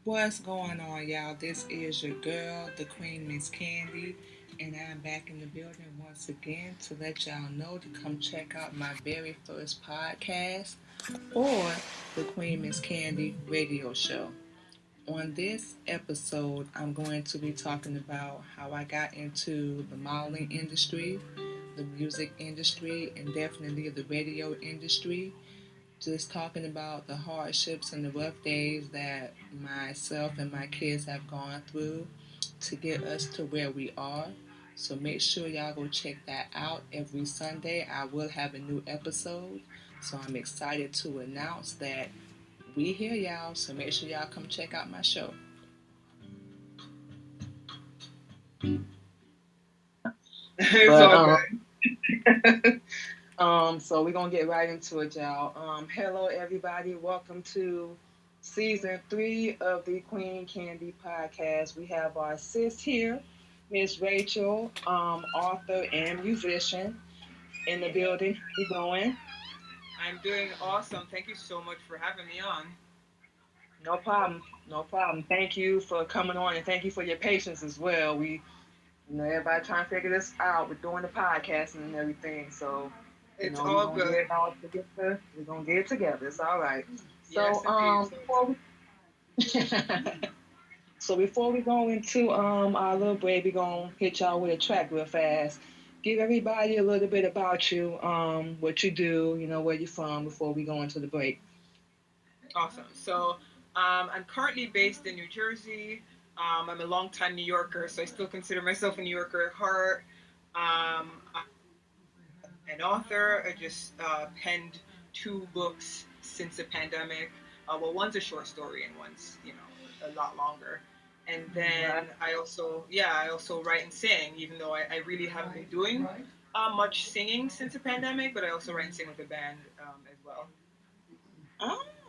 What's going on, y'all? This is your girl, the Queen Miss Candy, and I'm back in the building once again to let y'all know to come check out my very first podcast or the Queen Miss Candy radio show. On this episode, I'm going to be talking about how I got into the modeling industry, the music industry, and definitely the radio industry, just talking about the hardships and the rough days that myself and my kids have gone through to get us to where we are. So make sure y'all go check that out every Sunday. I will have a new episode. So I'm excited to announce that we here, y'all. So make sure y'all come check out my show. It's all good. So we're gonna get right into it, y'all. Hello everybody, welcome to season 3 of the Queen Candy podcast. We have our sis here, Miss Rachel, author and musician in the building. How you doing? I'm doing awesome. Thank you so much for having me on. No problem, no problem. Thank you for coming on and thank you for your patience as well. Everybody trying to figure this out. We're doing the podcasting and everything, so It's we're all gonna get good. it all together. We're gonna get it together. It's all right. Yes, So indeed. before we so before we go into our little break, we're gonna hit y'all with a track real fast. Give everybody a little bit about you, what you do, where you're from before we go into the break. Awesome. I'm currently based in New Jersey. I'm a longtime New Yorker, so I still consider myself a New Yorker at heart. An author. I just penned 2 books since the pandemic. Well, one's a short story and one's a lot longer. And then Right. I also write and sing, even though I really haven't been doing much singing since the pandemic. But I also write and sing with a band as well.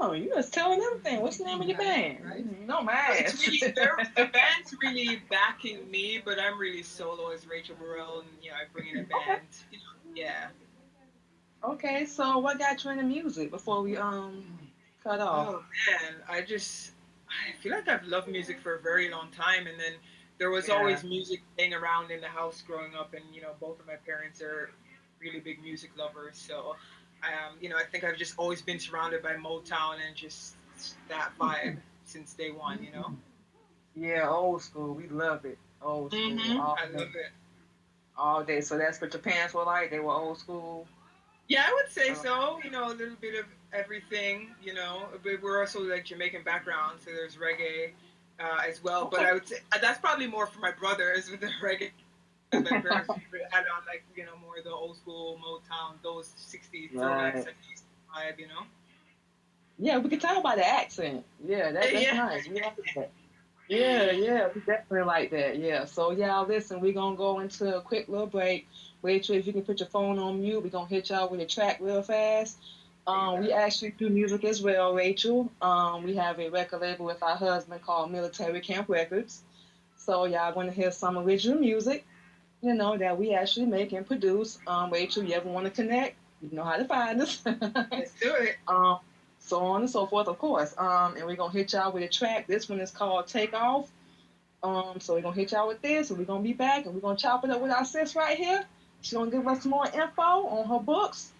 Oh, you just telling everything. What's the name of your band? Right. No, my Well, it's ass. really the band's really backing me, but I'm really solo as Rachel Burrell, and I bring in a Okay. band. Yeah. Okay, so what got you into music before we cut off? Oh man, I feel like I've loved music for a very long time, and then there was Yeah. always music playing around in the house growing up, and both of my parents are really big music lovers, so I think I've just always been surrounded by Motown and just that vibe since day one. Yeah, old school. We love it. Old school. I love it. All day. So that's what your parents were like? They were old school? Yeah, I would say Uh, so. A little bit of everything. But we're also like Jamaican background, so there's reggae as well. But okay. I would say that's probably more for my brothers with the reggae. My parents had on like more of the old school Motown, those '60s throwback Right. '70s vibe. Yeah, we can talk about the accent. Yeah, that's Yeah. nice. We like that. Yeah, yeah, we definitely like that. Yeah. So y'all listen, we're gonna go into a quick little break. Rachel, if you can put your phone on mute, we're gonna hit y'all with a track real fast. We actually do music as well, Rachel. We have a record label with our husband called Military Camp Records. So y'all gonna hear some original music, that we actually make and produce. Rachel, you ever want to connect? You know how to find us. Let's do it. um, so on and so forth, of course. And we're gonna hit y'all with a track. This one is called Take Off. So we're gonna hit y'all with this, and we're gonna be back, and we're gonna chop it up with our sis right here. She's gonna give us some more info on her books,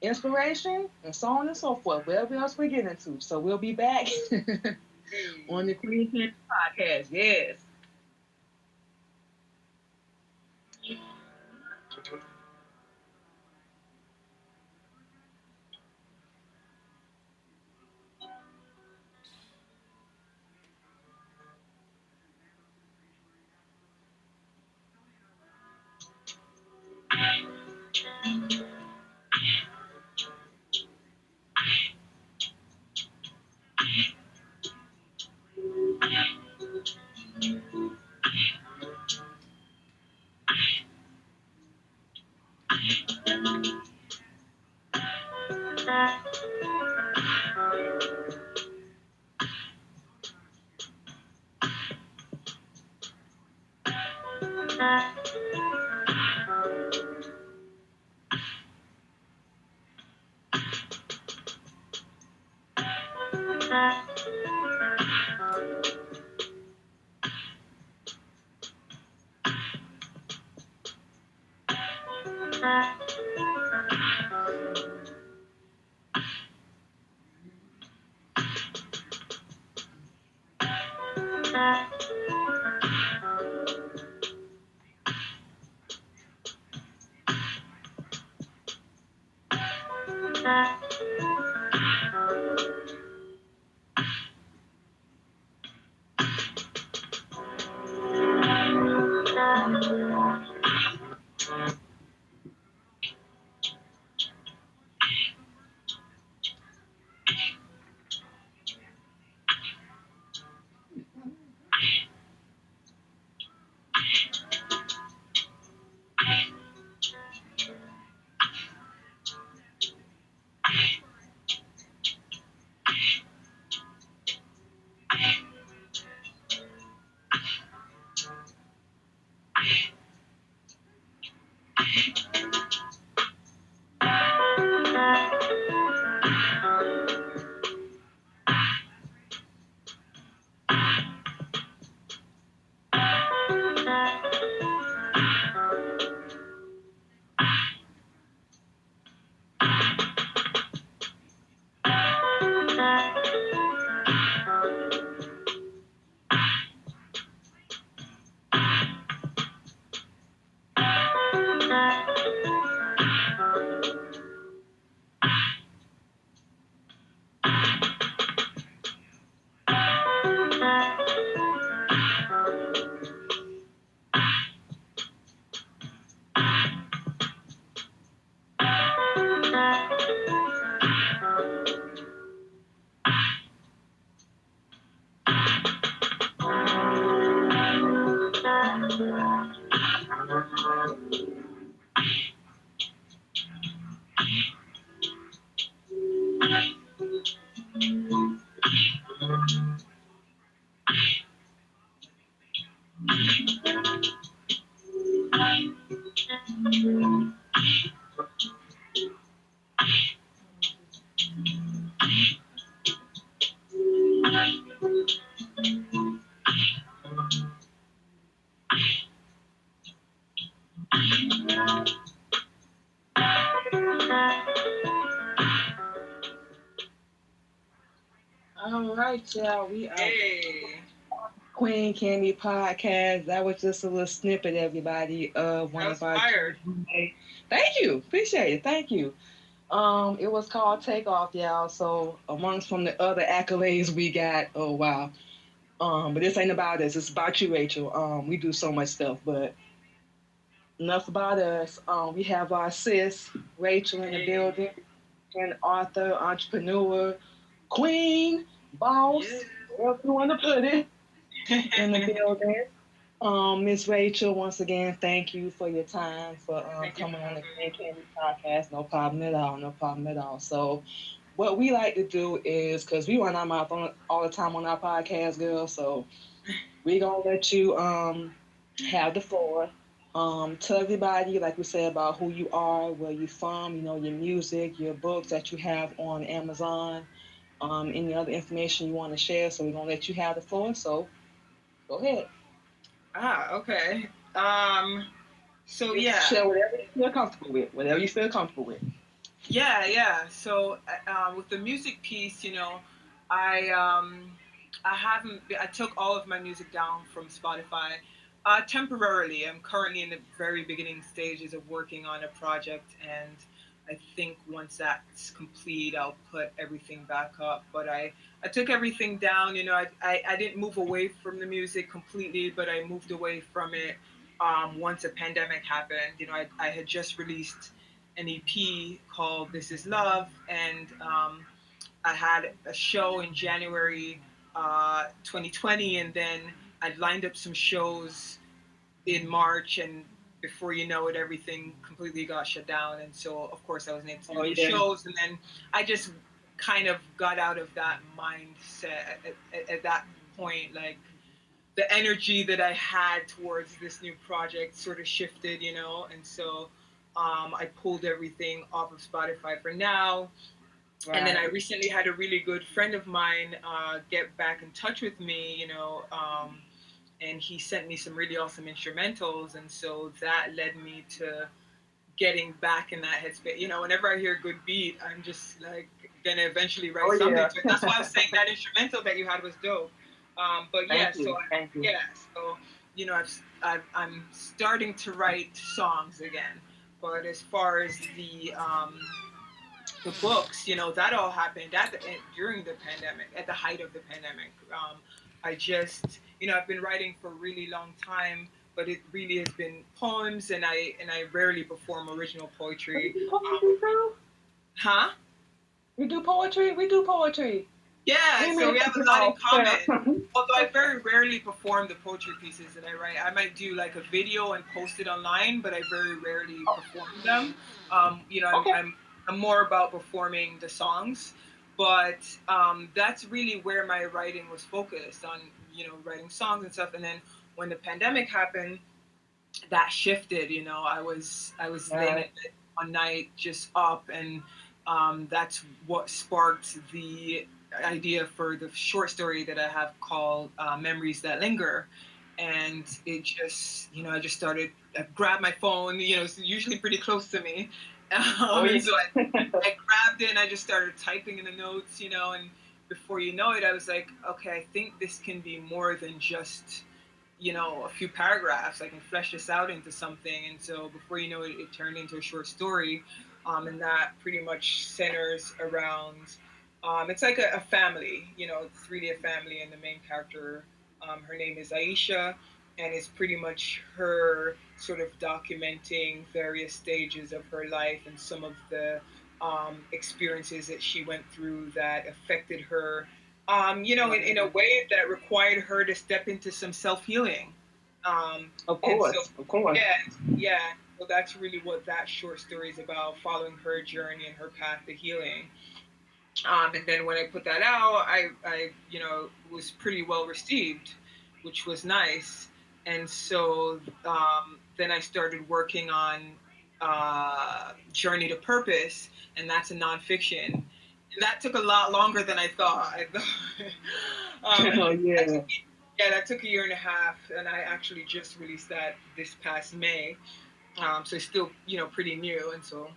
inspiration, and so on and so forth. Whatever else we get into. So we'll be back on the Hey. Queen Candy podcast. Yes. All right, y'all. We are Hey, Queen Candy Podcast. That was just a little snippet, everybody, of one that of was our fire. tunes we made. Thank you. Appreciate it. Thank you. It was called Takeoff, y'all. So amongst from the other accolades we got, oh wow. But this ain't about us. It's about you, Rachel. We do so much stuff, but enough about us. We have our sis, Rachel, in the Hey, building, and author, entrepreneur, queen, boss, wherever you want to put it, in the yeah. building. Miss Rachel, once again, thank you for your time for Thank you for coming on the having Queen me. Candy podcast. No problem at all. No problem at all. So, what we like to do is because we run our mouth on all the time on our podcast, girl. So we gonna let you have the floor. Tell everybody, like we said, about who you are, where you from, your music, your books that you have on Amazon, any other information you want to share. So we're gonna let you have the floor. So go ahead. Okay. So You can yeah, share whatever you feel comfortable with. Whatever you feel comfortable with. yeah. So with the music piece, I haven't. I took all of my music down from Spotify temporarily. I'm currently in the very beginning stages of working on a project, and I think once that's complete, I'll put everything back up. But I took everything down. I didn't move away from the music completely, but I moved away from it once a pandemic happened. I had just released an EP called This Is Love, and I had a show in January 2020, and then I'd lined up some shows in March, and before you know it, everything completely got shut down. And so, of course, I wasn't able to do Oh any yeah. shows, and then I just kind of got out of that mindset at that point. Like, the energy that I had towards this new project sort of shifted, and so I pulled everything off of Spotify for now. And then I Right. recently had a really good friend of mine get back in touch with me, and he sent me some really awesome instrumentals, and so that led me to getting back in that headspace. Whenever I hear a good beat, I'm just like gonna eventually Oh write something yeah. to it. That's why I was saying that instrumental that you had was dope. But yeah, Thank you. Thank you. yeah, so I'm starting to write songs again. But as far as the books, that all happened during the pandemic, at the height of the pandemic. I just, I've been writing for a really long time, but it really has been poems, and I rarely perform original Do you poetry. do poetry too? Huh? You do poetry? We do poetry. Yeah, We ain't so mean to we have cut a you lot in off. common. Although I very rarely perform the poetry pieces that I write. I might do like a video and post it online, but I very rarely perform them. I'm, Okay. I'm more about performing the songs, but that's really where my writing was focused on, writing songs and stuff. And then when the pandemic happened, that shifted. I was laying in Right. bed one night just up, and that's what sparked the idea for the short story that I have called Memories That Linger. And it just, I just started, I grabbed my phone, it's usually pretty close to me. Oh And yeah. so I grabbed it and I just started typing in the notes, and before you know it, I was like, okay, I think this can be more than just, a few paragraphs. I can flesh this out into something. And so before you know it, it turned into a short story. And that pretty much centers around, it's like a family, it's really a family. And the main character, her name is Aisha. And it's pretty much her sort of documenting various stages of her life and some of the experiences that she went through that affected her, in a way that required her to step into some self healing. Of And so, course. Of course. yeah, yeah. So that's really what that short story is about, following her journey and her path to healing. And then when I put that out, I was pretty well received, which was nice. And so then I started working on Journey to Purpose, and that's a nonfiction. And that took a lot longer than I thought. Oh That took yeah. yeah, that took a year and a half, and I actually just released that this past May. So it's still, pretty new, and so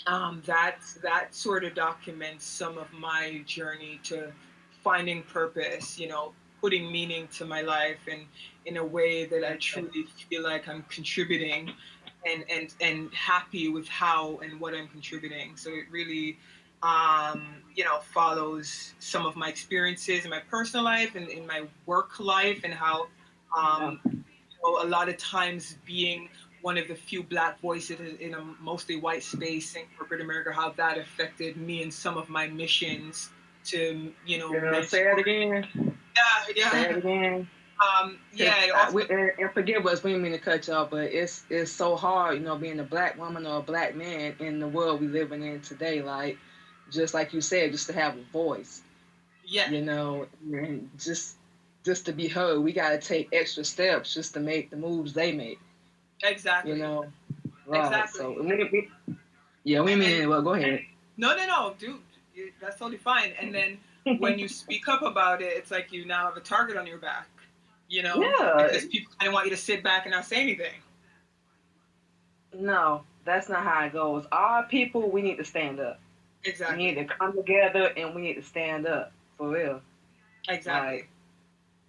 that sort of documents some of my journey to finding purpose, putting meaning to my life, and in a way that I truly feel like I'm contributing, and happy with how and what I'm contributing. So it really, follows some of my experiences in my personal life and in my work life, and how Yeah. a lot of times being one of the few black voices in a mostly white space in corporate America, how that affected me and some of my missions to, Girl, say it mentor. again. Yeah, Say yeah. it again. Cause Yeah, it also, and forgive us, we didn't mean to cut y'all, but it's so hard, being a black woman or a black man in the world we living in today. Like, just like you said, just to have a voice, yeah, and just to be heard. We got to take extra steps just to make the moves they make, you exactly. know. Right. Exactly. So yeah, we And mean well. Go ahead. no, no, no, dude, that's totally fine. And then when you speak up about it, it's like you now have a target on your back, Yeah. because people kind of want you to sit back and not say anything. No, that's not how it goes. Our people, we need to stand up. We need Exactly. to come together and we need to stand up for real. Like, Exactly.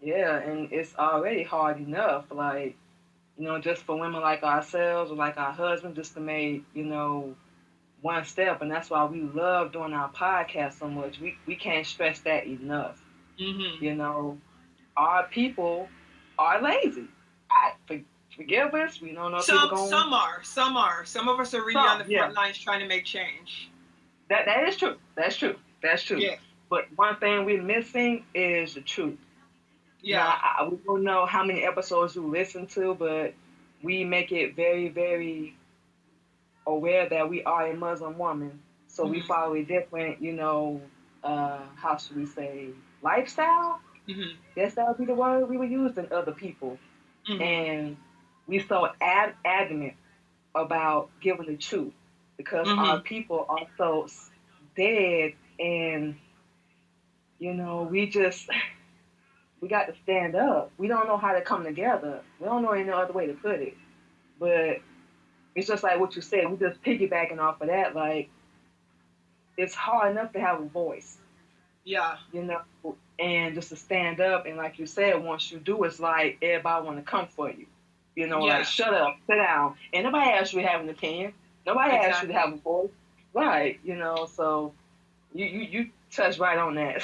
yeah, and it's already hard enough. Like, just for women like ourselves or like our husbands, just to make, one step. And that's why we love doing our podcast so much. We can't stress that enough. Hmm. You know, our people are lazy. Forgive us. We don't know if people going Some of us are really on some. the Yeah, front lines trying to make change. that is true. That's true. That's true. Yeah. But one thing we're missing is the truth. Now, Yeah. we don't know how many episodes you listen to, but we make it very, very aware that we are a Muslim woman. So we Hmm. follow a different, how should we say, lifestyle? Hmm. Guess that would be the word we would use than other people. Hmm. And we so adamant about giving the truth because our Hmm. people are so dead, and we just we got to stand up. We don't know how to come together. We don't know any other way to put it. But it's just like what you said. We just piggybacking off of that. Like, it's hard enough to have a voice. Yeah. you know, and just to stand up. And like you said, once you do, it's like everybody want to come for you. You know, like Yeah. shut up, sit down. And nobody asked you to have an opinion. Nobody asked you to have Exactly. a voice. Right, you know, so you touch right on that.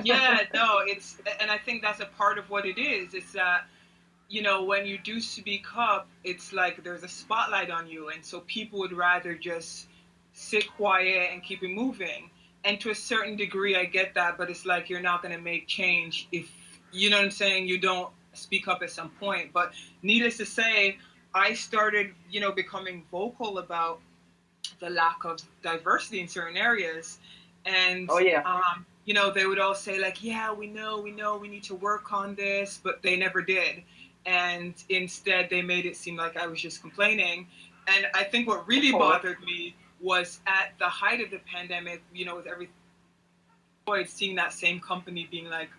Yeah. No. And I think that's a part of what it is. It's that, when you do speak up, it's like there's a spotlight on you, and so people would rather just sit quiet and keep it moving. And to a certain degree, I get that, but it's like you're not going to make change if, you know what I'm saying, you don't speak up at some point. But needless to say, I started, becoming vocal about the lack of diversity in certain areas. And, Oh yeah. they would all say, like, yeah, we know, we need to work on this, but they never did. And instead, they made it seem like I was just complaining. And I think what Of really course. bothered me was at the height of the pandemic, with everything, seeing that same company being like,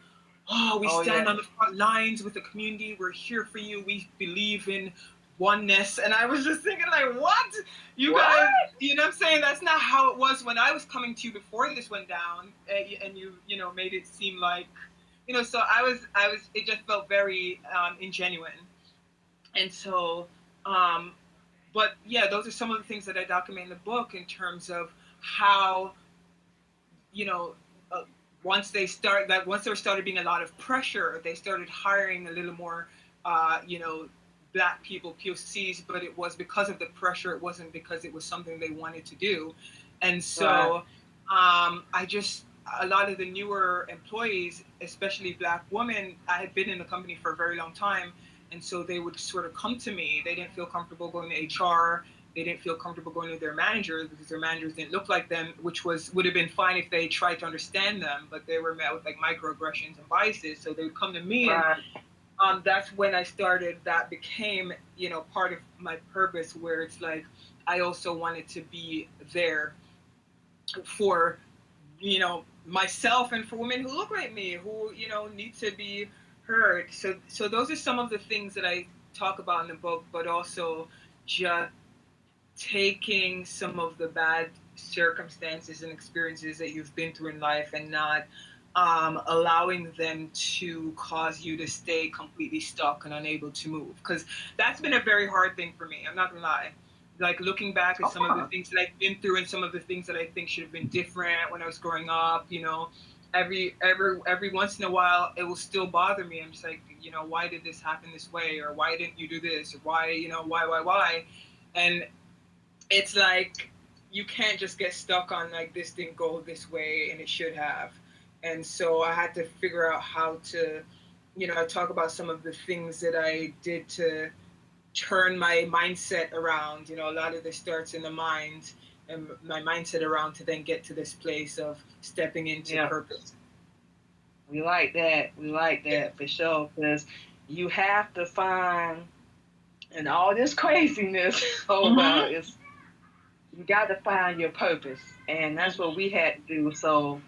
oh, we Oh stand yeah. on the front lines with the community. We're here for you. We believe in oneness. And I was just thinking, like, what? You What? guys, you know what I'm saying? That's not how it was when I was coming to you before this went down. And you made it seem like, so it just felt very ingenuine. And so, um, but yeah, those are some of the things that I document in the book in terms of how, you know, uh, once there started being a lot of pressure, they started hiring a little more, black people, POCs, but it was because of the pressure. It wasn't because it was something they wanted to do. And Right. so, a lot of the newer employees, especially black women, I had been in the company for a very long time. And so they would sort of come to me. They didn't feel comfortable going to HR. They didn't feel comfortable going to their managers because their managers didn't look like them, which would have been fine if they tried to understand them, but they were met with like microaggressions and biases. So they would come to me, and Right. that's when I started. That became, part of my purpose, where it's like I also wanted to be there for, myself and for women who look like me, who need to be heard. So those are some of the things that I talk about in the book, but also just taking some of the bad circumstances and experiences that you've been through in life and not allowing them to cause you to stay completely stuck and unable to move. Because that's been a very hard thing for me. I'm not gonna lie. Like looking back at Of some of the course. things that I've been through and some of the things that I think should have been different when I was growing up, every once in a while it will still bother me. I'm just like, why did this happen this way, or why didn't you do this, or why, why? And it's like you can't just get stuck on like this didn't go this way and it should have. And so I had to figure out how to, I talk about some of the things that I did to turn my mindset around. A lot of this starts in the mind, and my mindset around to then get to this place of stepping into Yeah. purpose. We like that. We like Yeah. that for sure. Because you have to find, and all this craziness, oh well, Mm-hmm. it's you got to find your purpose, and that's what we had to do. So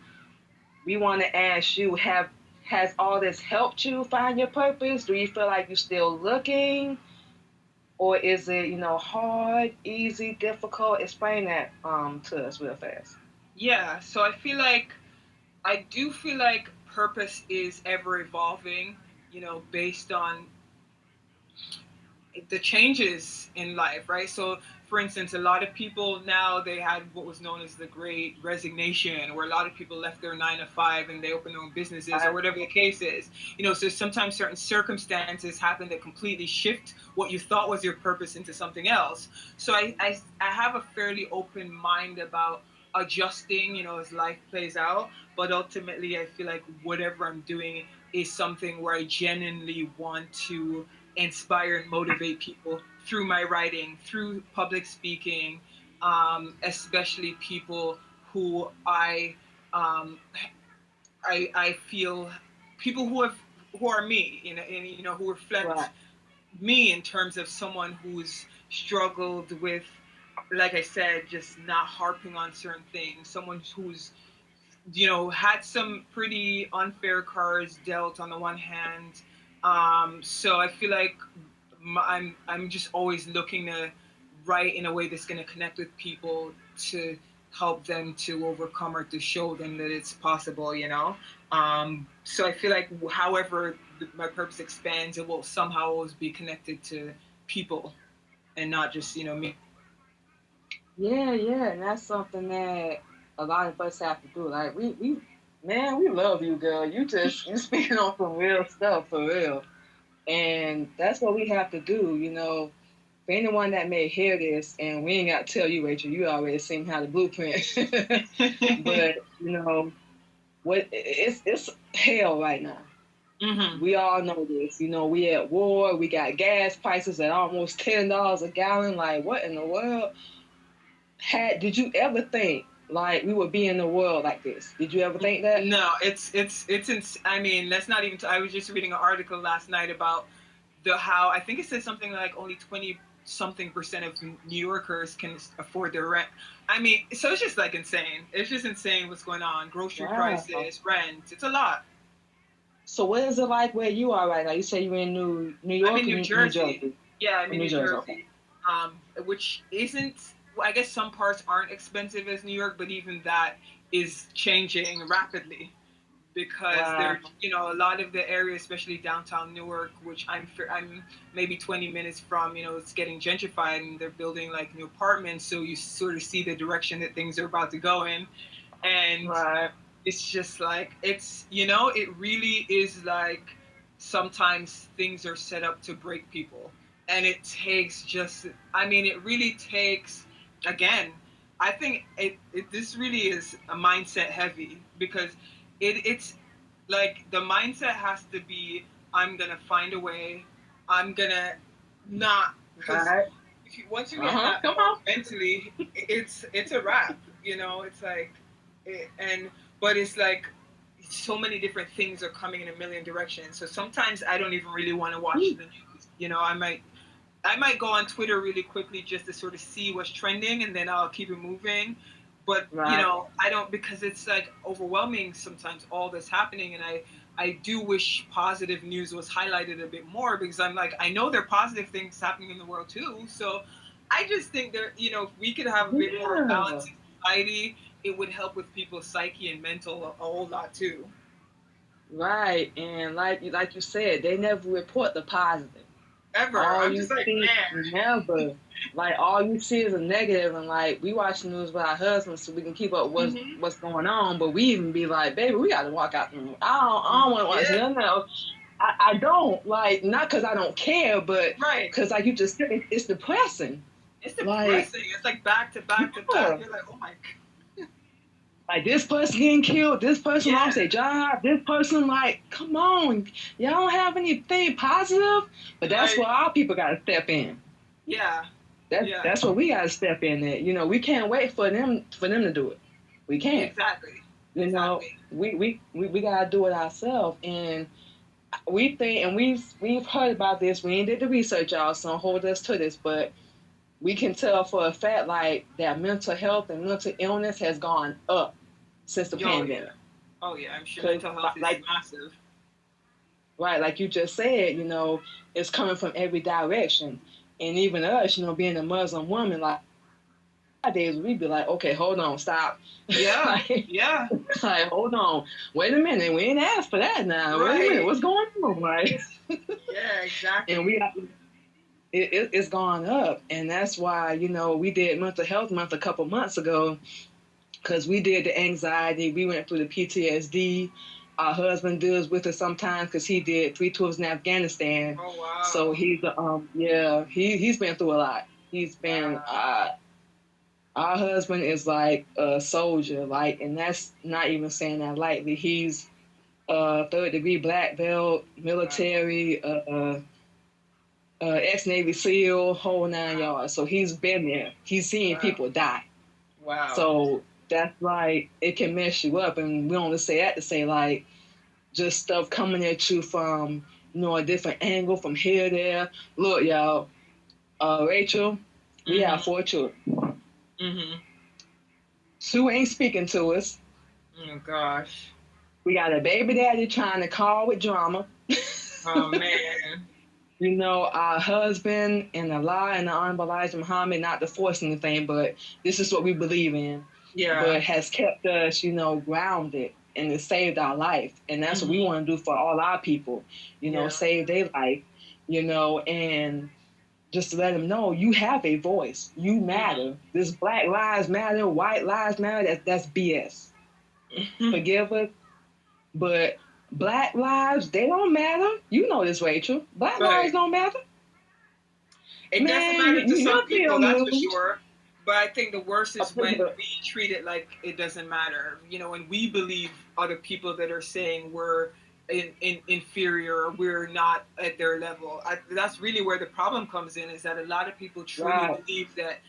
we want to ask you: has all this helped you find your purpose? Do you feel like you're still looking, or is it hard, easy, difficult? Explain that to us real fast. Yeah. So I do feel like purpose is ever evolving, based on the changes in life, right? So, for instance, a lot of people now they had what was known as the Great Resignation, where a lot of people left their 9 to 5 and they opened their own businesses or Right. whatever the case is. So sometimes certain circumstances happen that completely shift what you thought was your purpose into something else. So I have a fairly open mind about adjusting, as life plays out. But ultimately, I feel like whatever I'm doing is something where I genuinely want to inspire and motivate people through my writing, through public speaking, especially people who um, I feel people who are me, and who reflect Right. me in terms of someone who's struggled with, like I said, just not harping on certain things. Someone who's had some pretty unfair cards dealt on the one hand. So I feel like I'm just always looking to write in a way that's going to connect with people to help them to overcome or to show them that it's possible, you know. So I feel like however my purpose expands, it will somehow always be connected to people and not just, you know, me. Yeah, and that's something that a lot of us have to do. Like man, we love you, girl. You speaking on some real stuff for real, and that's what we have to do. You know, for anyone that may hear this, and we ain't got to tell you, Rachel, you already seen how the blueprint. But you know, it's hell right now. Mm-hmm. We all know this. You know, we at war. We got gas prices at almost $10 a gallon. Like, what in the world? Did you ever think like we would be in the world like this? Did you ever think that? No, I mean, that's not even. I was just reading an article last night about how I think it said something like only 20 something percent of New Yorkers can afford their rent. I mean, so it's just like insane. It's just insane what's going on. Grocery prices, rent. It's a lot. So what is it like where you are right now? You say you're in New York. I'm in New Jersey. New Jersey? Yeah, I'm in New Jersey. Okay. Which isn't. Well, I guess some parts aren't expensive as New York, but even that is changing rapidly because there, you know, a lot of the area, especially downtown Newark, which I'm maybe 20 minutes from, you know, it's getting gentrified and they're building like new apartments, so you sort of see the direction that things are about to go in, and it's just like it's, you know, it really is like sometimes things are set up to break people, and it takes just, I mean, it really takes, again, I think this really is a mindset heavy because it's like the mindset has to be, I'm gonna find a way, I'm gonna not, because once you get that mentally, it's a wrap, you know. It's like but it's like so many different things are coming in a million directions, so sometimes I don't even really want to watch the news, you know. I might go on Twitter really quickly just to sort of see what's trending, and then I'll keep it moving. But, you know, I don't, because it's like overwhelming sometimes all that's happening. And I do wish positive news was highlighted a bit more, because I'm like, I know there are positive things happening in the world too. So I just think that, you know, if we could have a bit more balance in society, it would help with people's psyche and mental a whole lot too. Right. And like you said, they never report the positive. Ever. I'm just like, man. Never. Like, all you see is a negative, and like, we watch the news with our husbands so we can keep up what's going on, but we even be like, baby, we got to walk out the room. I don't want to watch nothing else. I don't, like, not because I don't care, but because, like you just said, it's depressing. It's depressing. It's like back to back to back. You're like, oh my God. Like, this person getting killed, this person lost their job, this person, like, come on, y'all don't have anything positive? But that's where our people got to step in. Yeah. That's what we got to step in at. You know, we can't wait for them to do it. We can't. Exactly. You know, we got to do it ourselves. And we think, and we've heard about this, we ain't did the research, y'all, so hold us to this, but we can tell for a fact, like, that mental health and mental illness has gone up since the pandemic. Oh, yeah. I'm sure mental health is massive. Right, like you just said, you know, it's coming from every direction. And even us, you know, being a Muslim woman, like, nowadays we'd be like, okay, hold on, stop. Yeah, Like, hold on. Wait a minute, we ain't asked for that now. Wait a minute, what's going on? Like, yeah, exactly. And it's gone up, and that's why, you know, we did Mental Health Month a couple months ago, because we did the anxiety, we went through the PTSD. Our husband deals with it sometimes because he did 3 tours in Afghanistan. Oh, wow. So he's he's been through a lot. He's been our husband is like a soldier, like, and that's not even saying that lightly. He's 3rd degree black belt, military, ex-Navy SEAL, whole 9 yards. So he's been there. He's seen people die. Wow. So that's like, it can mess you up. And we only say that to say, like, just stuff coming at you from, you know, a different angle, from here, there. Look, y'all, Rachel, we have 4 children. 2 ain't speaking to us. Oh, gosh. We got a baby daddy trying to call with drama. Oh, man. You know, our husband and Allah and the Honorable Elijah Muhammad, not to force anything, but this is what we believe in. Yeah. but has kept us, grounded, and it saved our life. And that's what we Mm-hmm. want to do for all our people, Yeah. save their life, and just to let them know you have a voice, you matter. This Black Lives Matter, White Lives Matter, that's BS. Mm-hmm. Forgive us, but Black lives, they don't matter. You know this, Rachel. Black lives Right. don't matter. It doesn't Man, matter to some you'll see people, on that's for the news. sure. But I think the worst is when we treat it like it doesn't matter. When we believe other people that are saying we're inferior or we're not at their level. That's really where the problem comes in. Is that a lot of people truly Right. believe that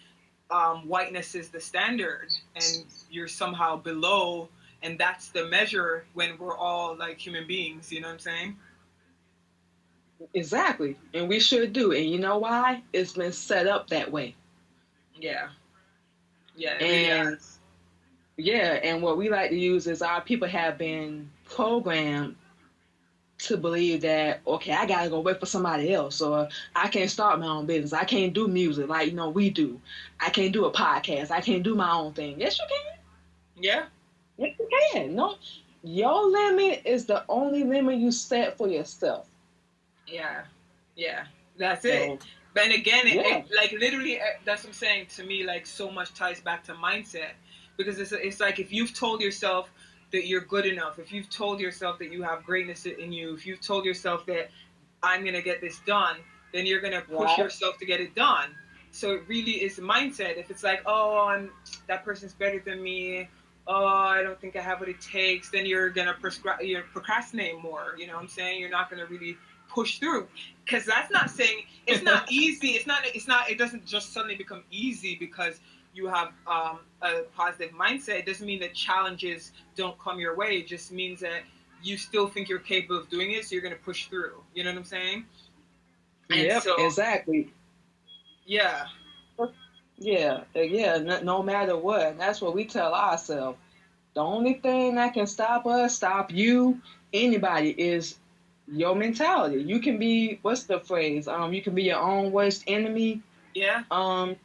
whiteness is the standard and you're somehow below, and that's the measure when we're all like human beings. You know what I'm saying? Exactly. And we should do. And you know why? It's been set up that way. Yeah. Yeah, it really And has. yeah, and what we like to use is our people have been programmed to believe that, okay, I gotta go wait for somebody else, or I can't start my own business. I can't do music like we do. I can't do a podcast. I can't do my own thing. Yes, you can. Yeah. Yes, you can. No, your limit is the only limit you set for yourself. Yeah, yeah, that's it. So But again, it yeah, like literally, that's what I'm saying. To me, like so much ties back to mindset, because it's like if you've told yourself that you're good enough, if you've told yourself that you have greatness in you, if you've told yourself that I'm gonna get this done, then you're gonna push right. yourself to get it done. So it really is mindset. If it's like, oh, that person's better than me, oh, I don't think I have what it takes, then you're gonna you're procrastinate more. You know what I'm saying? You're not gonna really push through, because that's not saying it's not easy. It's not. It doesn't just suddenly become easy because you have a positive mindset. It doesn't mean that challenges don't come your way. It just means that you still think you're capable of doing it, so you're gonna push through. You know what I'm saying? And Yep, so, exactly. yeah, Yeah. No matter what, and that's what we tell ourselves. The only thing that can stop us, stop you, anybody, is your mentality. You can be, what's the phrase? You can be your own worst enemy. yeah, Um,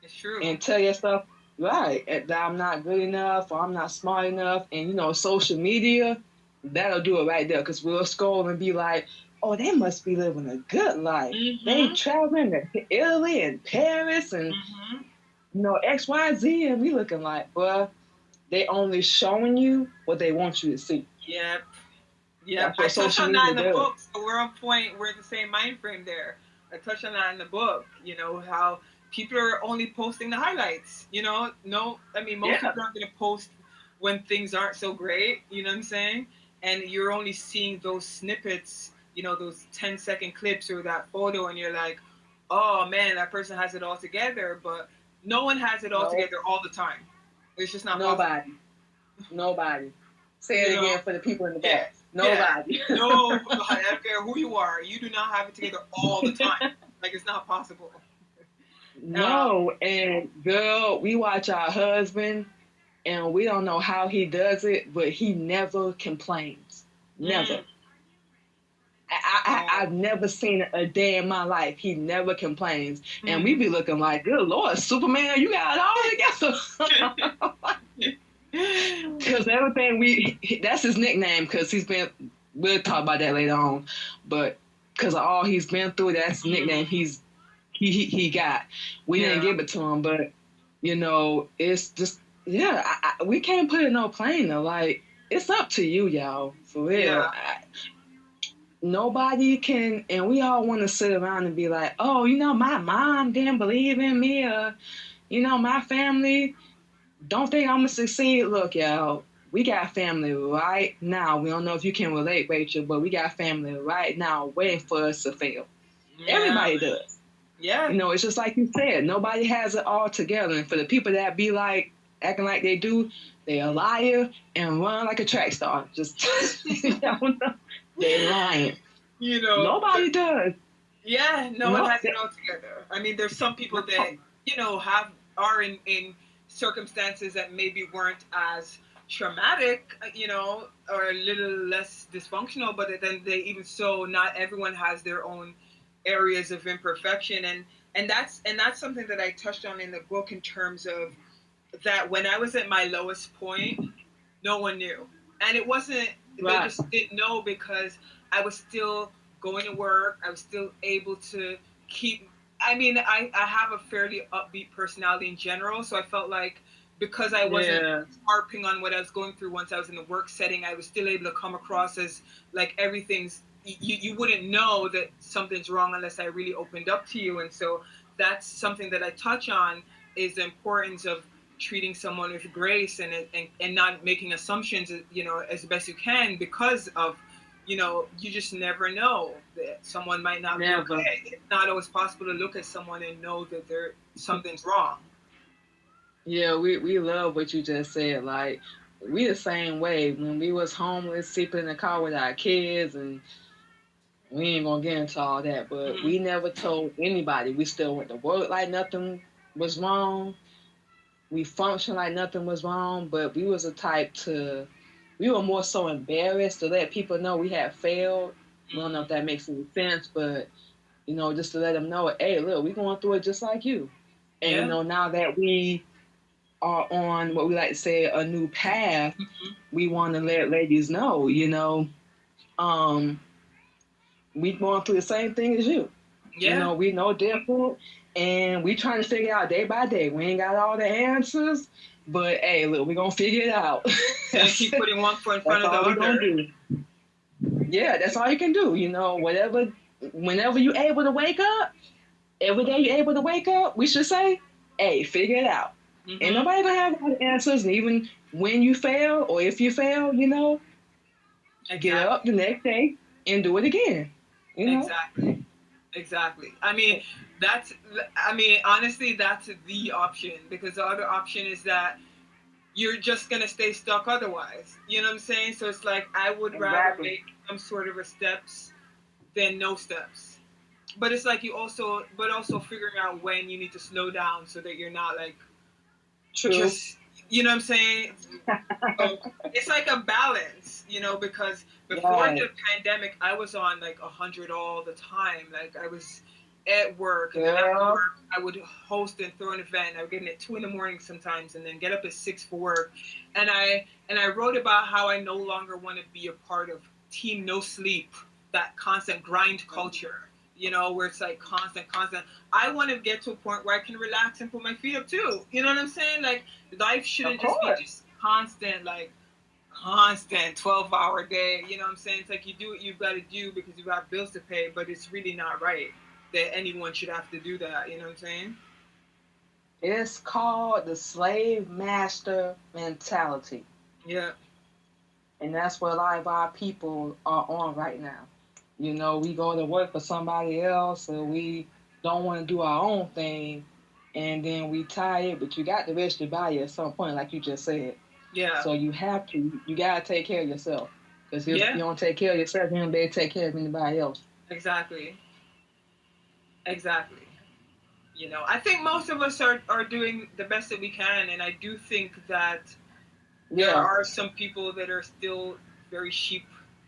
it's true. and tell yourself, right, that I'm not good enough or I'm not smart enough. And social media, that'll do it right there. Because we'll scroll and be like, oh, they must be living a good life. They Mhm. traveling to Italy and Paris and Mhm. XYZ, and we looking like, well, they only showing you what they want you to see. Yep. Yep. That's I what touched social on that media in the does. book, so we're on point. We're in the same mind frame there. I touched on that in the book. How people are only posting the highlights. No, I mean most Yeah. people aren't going to post when things aren't so great. You know what I'm saying? And you're only seeing those snippets. Those 10-second clips or that photo, and you're like, oh man, that person has it all together. But no one has it all No, together all the time. It's just not possible. nobody. Nobody. Say You it know? again for the people in the Yeah, back. yeah. Nobody. No, I don't care who you are. You do not have it together all the time. Like it's not possible. Um, No, and girl, we watch our husband, and we don't know how he does it, but he never complains. Never. mm, I've never seen a day in my life. He never complains. And we mm. be looking like, good Lord, Superman, you got it all together. Because everything that's his nickname, because we'll talk about that later on, but because of all he's been through, that's the nickname he got. We didn't Yeah, give it to him, but, it's just, yeah, we can't put it no plainer. Like, it's up to you, y'all, for real. yeah, Nobody can, and we all want to sit around and be like, oh, my mom didn't believe in me, or, my family don't think I'm going to succeed. Look, y'all, we got family right now. We don't know if you can relate, Rachel, but we got family right now waiting for us to fail. yeah, Everybody does. yeah. It's just like you said, nobody has it all together. And for the people that be like, acting like they do, they're a liar and run like a track star. Just, they're lying. You know, Nobody does. yeah. No one No, has it all together. I mean, there's some people that are in circumstances that maybe weren't as traumatic, or a little less dysfunctional, but then even so, not everyone has their own areas of imperfection, and that's something that I touched on in the book in terms of that when I was at my lowest point, no one knew. And it wasn't, they Right. just didn't know because I was still going to work. I was still able to keep, I mean, I have a fairly upbeat personality in general. So I felt like because I wasn't Yeah. harping on what I was going through once I was in the work setting, I was still able to come across as like everything's, you wouldn't know that something's wrong unless I really opened up to you. And so that's something that I touch on is the importance of treating someone with grace and not making assumptions, you know, as best you can because of, you know, you just never know that someone might not be Never. okay. It's not always possible to look at someone and know that there something's wrong. Yeah, we love what you just said. Like, we the same way. When we was homeless, sleeping in the car with our kids, and we ain't gonna get into all that, but Mm-hmm. we never told anybody. We still went to work like nothing was wrong. We functioned like nothing was wrong, but we was the type to, we were more so embarrassed to let people know we had failed. I don't know Mm-hmm. if that makes any sense, but, you know, just to let them know, hey, look, we going through it just like you. And, you Yeah. know, now that we are on what we like to say a new path, Mm-hmm. we want to let ladies know, you know, um, we going through the same thing as you. You Yeah. know, we know different, and we trying to figure out day by day. We ain't got all the answers, but hey, look, we gonna figure it out. And that's, keep putting one foot in front that's of the all we other. gonna do. Yeah, that's all you can do. You know, whatever, whenever you able to wake up, every day you able to wake up, we should say, hey, figure it out. Ain't Mm-hmm. nobody gonna have all the answers, and even when you fail or if you fail, you know, get up Exactly. the next day and do it again. You know. Exactly. Exactly. I mean, that's, I mean, honestly, that's the option because the other option is that you're just going to stay stuck otherwise. You know what I'm saying? So it's like, I would rather Exactly. make some sort of a steps than no steps. But it's like you also, but also figuring out when you need to slow down so that you're not like True. just, you know what I'm saying? So it's like a balance, you know, because before Right. the pandemic, I was on like 100 all the time. Like I was at work, and then after Girl. work, I would host and throw an event. I would get in at 2 in the morning sometimes, and then get up at 6 for work. And I wrote about how I no longer want to be a part of Team No Sleep, that constant grind culture. You know, where it's like constant, constant. I want to get to a point where I can relax and put my feet up too. You know what I'm saying? Like life Of shouldn't just be course. just constant, like constant 12-hour day. You know what I'm saying? It's like you do what you've got to do because you have bills to pay, but it's really not right that anyone should have to do that. You know what I'm saying? It's called the slave master mentality. Yeah. And that's what a lot of our people are on right now. You know, we go to work for somebody else and we don't want to do our own thing, and then we tired, but you got the rest of your body at some point, like you just said. Yeah. So you have to, you got to take care of yourself. Because if Yeah. you don't take care of yourself, you don't be able to take care of anybody else. Exactly. Exactly. You know, I think most of us are doing the best that we can, and I do think that there Yeah. are some people that are still very sheep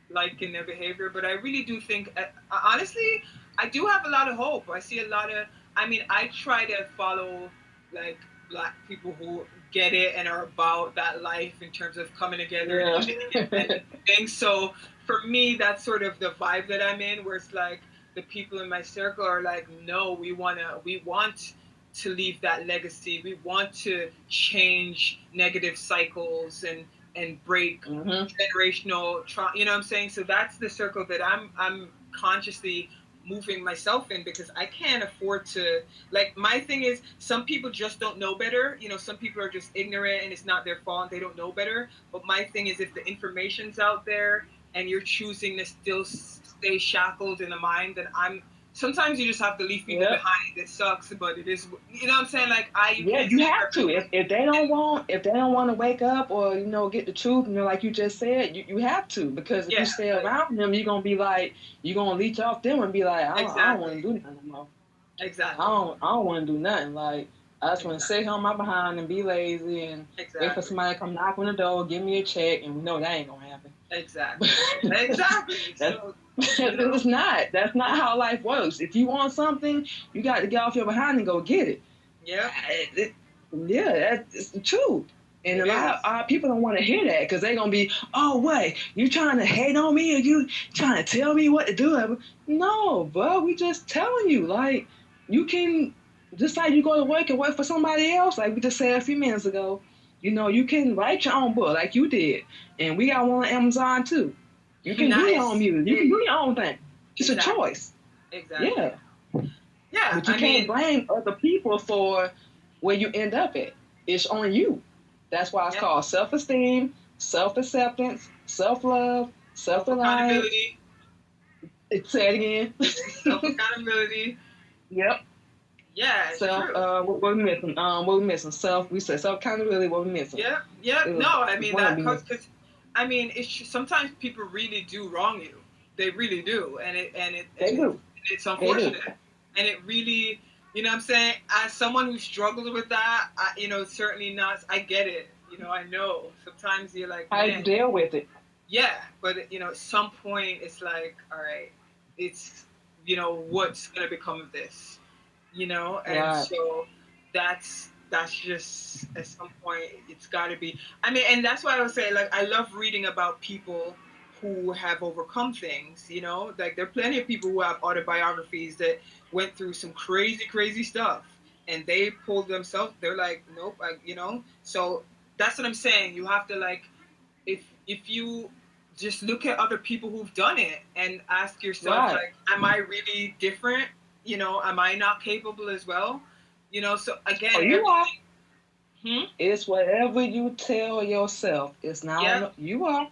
like in their behavior, but I really do think, honestly, I do have a lot of hope. I see a lot of, I mean, I try to follow like black people who get it and are about that life in terms of coming together and Yeah. living independent things. So for me, that's sort of the vibe that I'm in, where it's like the people in my circle are like, no, we want to leave that legacy. We want to change negative cycles and break hmm generational trauma. You know what I'm saying? So that's the circle that I'm consciously moving myself in because I can't afford to, like, my thing is some people just don't know better. You know, some people are just ignorant and it's not their fault and they don't know better. But my thing is if the information's out there and you're choosing to still stay shackled in the mind, then I'm sometimes you just have to leave people Yep. behind. It sucks, but it is. You know what I'm saying? Like you Yeah, can't you save have to. everyone. If they don't want to wake up or get the truth, like you just said, you have to, because if you Yeah, stay like around them, you're gonna be like, you're gonna leech off them and be like, I don't want to exactly, do nothing no more. exactly, I don't want to do nothing. Like, I just want to sit exactly, here on my behind and be lazy and wait for exactly, somebody to come knock on the door, give me a check, and we know that ain't gonna happen. exactly, exactly. that's So you know, it's not. That's not how life works. If you want something, you got to get off your behind and go get it. yep, Yeah, that's the truth. And It a lot is. of our people don't want to hear that because they're going to be, oh, what? You trying to hate on me or you trying to tell me what to do? No, bro, we just telling you. Like, you can, just like you go to work and work for somebody else, like we just said a few minutes ago, you can write your own book like you did. And we got one on Amazon too. You can do your own Nice. music. You can do your own thing. It's a Exactly. choice. Exactly. Yeah. Yeah. But you I can't mean, blame other people for where you end up at. It's on you. That's why it's yeah. called self-esteem, self-acceptance, self-love, self-reliance. Self-accountability. Say it again. Self-accountability. Yep. Yeah, it's Self. true. What we missing? What we missing? Self. We said self-accountability. What we missing? Yep. Yep. It No, was I mean one of that we missing. because I mean sometimes people really do wrong you. They really do, They do. it's They do. unfortunate, and it really, you know what I'm saying, as someone who struggled with that, certainly not. I get it. I know sometimes you're like, How man, you deal with it? yeah, but at some point it's like, all right, it's what's gonna become of this, and Right. so that's just at some point it's got to be. I mean, and that's why I would say, like, I love reading about people who have overcome things. Like there are plenty of people who have autobiographies that went through some crazy stuff, and they pulled themselves. They're like, nope, So that's what I'm saying. You have to, like, if you just look at other people who've done it and ask yourself, Right. like, am I really different? Am I not capable as well? So again, Oh, you are. Hmm? It's whatever you tell yourself. It's Yeah, not. You are.